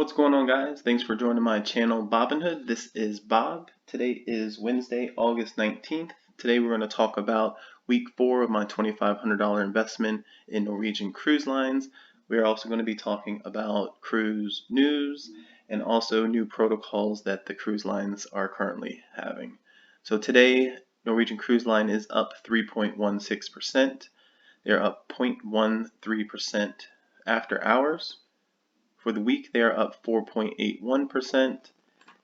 What's going on, guys? Thanks for joining my channel, Robinhood. This is Bob. Today is Wednesday, August 19th. Today we're going to talk about week 4 of my $2,500 investment in Norwegian Cruise Lines. We are also going to be talking about cruise news and also new protocols that the cruise lines are currently having. So today, Norwegian Cruise Line is up 3.16%. They're up 0.13% after hours. For the week, they are up 4.81%,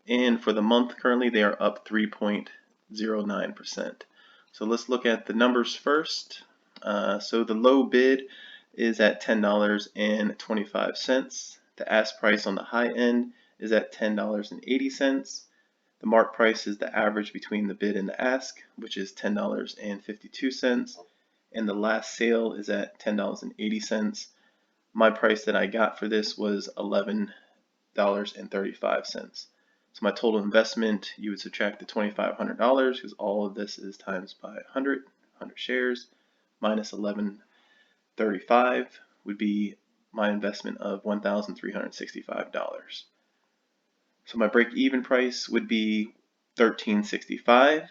and for the month currently, they are up 3.09%. So let's look at the numbers first. So the low bid is at $10.25. The ask price on the high end is at $10.80. The mark price is the average between the bid and the ask, which is $10.52. And the last sale is at $10.80. My price that I got for this was $11.35. So my total investment, you would subtract the $2,500 because all of this is times by 100 shares, minus $11.35 would be my investment of $1,365. So my break-even price would be $13.65.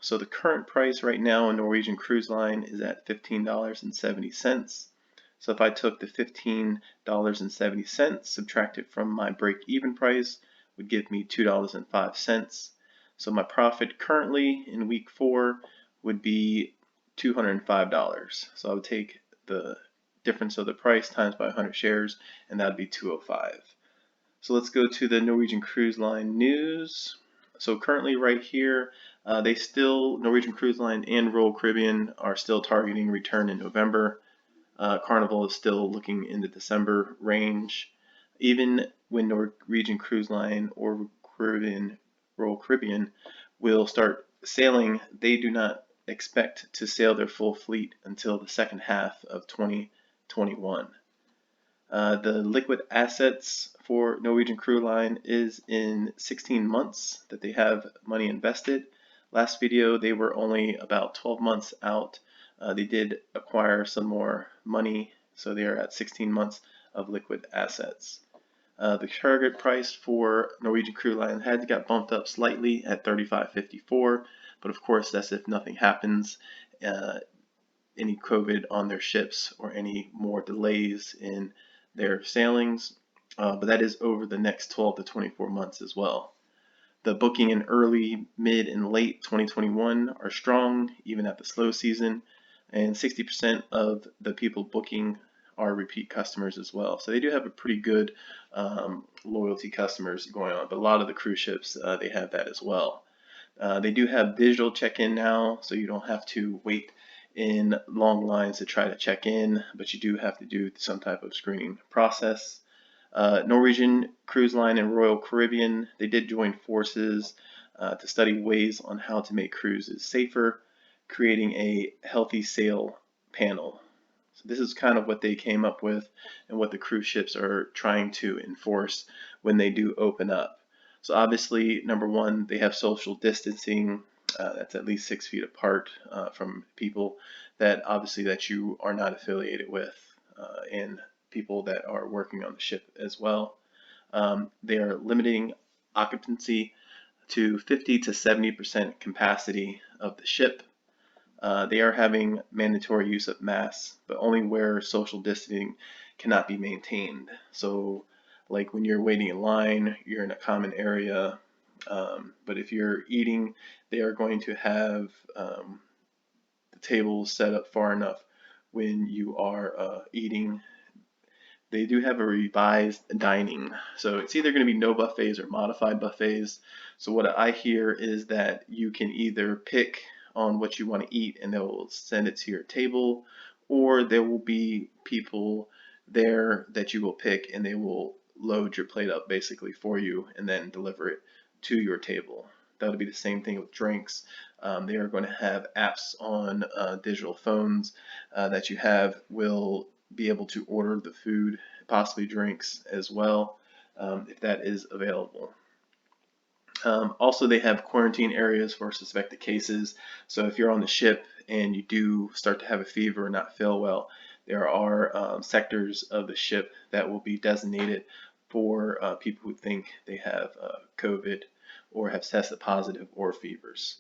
So the current price right now in Norwegian Cruise Line is at $15.70. So if I took the $15.70, subtract it from my break-even price, would give me $2.05. So my profit currently in week 4 would be $205. So I would take the difference of the price times by 100 shares, and that would be $205. So let's go to the Norwegian Cruise Line news. So currently right here, Norwegian Cruise Line and Royal Caribbean are still targeting return in November. Carnival is still looking in the December range. Even when Norwegian Cruise Line or Royal Caribbean will start sailing, they do not expect to sail their full fleet until the second half of 2021. The liquid assets for Norwegian Cruise Line is in 16 months that they have money invested. Last video, they were only about 12 months out. They did acquire some more money, so they are at 16 months of liquid assets. The target price for Norwegian Cruise Line got bumped up slightly at $35.54, but of course that's if nothing happens, any COVID on their ships or any more delays in their sailings, but that is over the next 12 to 24 months as well. The booking in early, mid, and late 2021 are strong, even at the slow season. And 60% of the people booking are repeat customers as well. So they do have a pretty good loyalty customers going on, but a lot of the cruise ships, they have that as well. They do have digital check-in now, so you don't have to wait in long lines to try to check in, but you do have to do some type of screening process. Norwegian Cruise Line and Royal Caribbean, they did join forces to study ways on how to make cruises safer, creating a healthy sail panel. So this is kind of what they came up with and what the cruise ships are trying to enforce when they do open up. So obviously, number one, they have social distancing. That's at least 6 feet apart from people that you are not affiliated with, and people that are working on the ship as well. They are limiting occupancy to 50 to 70% capacity of the ship. They are having mandatory use of masks, but only where social distancing cannot be maintained. So like when you're waiting in line, you're in a common area, but if you're eating, they are going to have the tables set up far enough when you are eating. They do have a revised dining, so it's either going to be no buffets or modified buffets. So what I hear is that you can either pick on what you want to eat and they'll send it to your table, or there will be people there that you will pick and they will load your plate up basically for you and then deliver it to your table. That'll be the same thing with drinks. They are going to have apps on digital phones that you will be able to order the food, possibly drinks as well, if that is available. Also, they have quarantine areas for suspected cases. So if you're on the ship and you do start to have a fever or not feel well, there are sectors of the ship that will be designated for people who think they have COVID or have tested positive or fevers.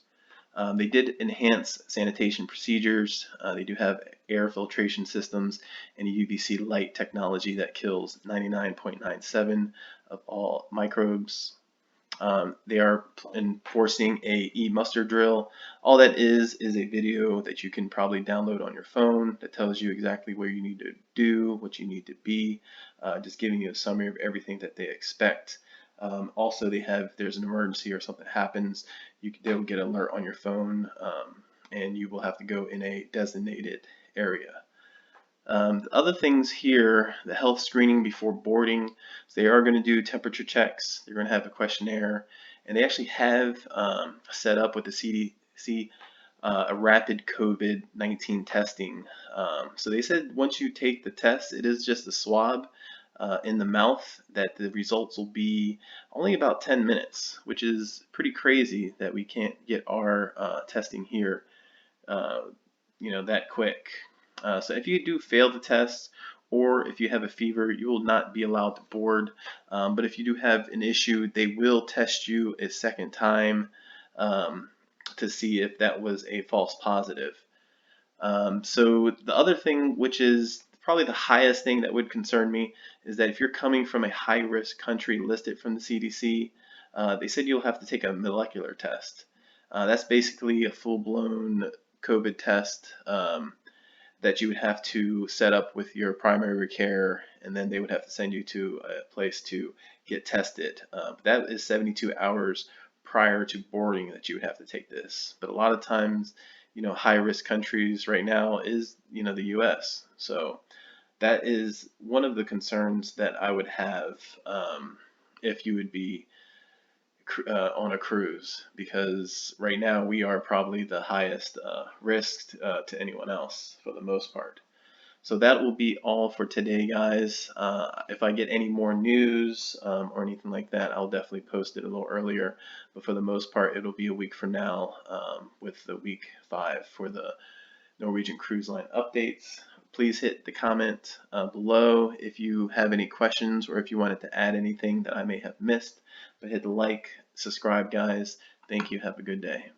They did enhance sanitation procedures. They do have air filtration systems and a UVC light technology that kills 99.97 of all microbes. They are enforcing a e-muster drill. All that is a video that you can probably download on your phone that tells you exactly where you need to do, what you need to be, just giving you a summary of everything that they expect. Also, there's an emergency or something happens, they'll get an alert on your phone, and you will have to go in a designated area. The other things here, the health screening before boarding, so they are going to do temperature checks. They're going to have a questionnaire, and they actually have set up with the CDC a rapid COVID-19 testing. So they said once you take the test, it is just a swab in the mouth, that the results will be only about 10 minutes, which is pretty crazy that we can't get our testing here that quick. So if you do fail the test, or if you have a fever, you will not be allowed to board. But if you do have an issue, they will test you a second time to see if that was a false positive. So the other thing, which is probably the highest thing that would concern me, is that if you're coming from a high-risk country listed from the CDC, they said you'll have to take a molecular test. That's basically a full-blown COVID test that you would have to set up with your primary care, and then they would have to send you to a place to get tested. That is 72 hours prior to boarding that you would have to take this. But a lot of times, high-risk countries right now is, the US. So that is one of the concerns that I would have if you would be on a cruise, because right now we are probably the highest risk to anyone else for the most part. So that will be all for today, guys. If I get any more news or anything like that, I'll definitely post it a little earlier. But for the most part, it'll be a week from now with the week 5 for the Norwegian Cruise Line updates. Please hit the comment below if you have any questions or if you wanted to add anything that I may have missed. But hit the like, subscribe, guys. Thank you. Have a good day.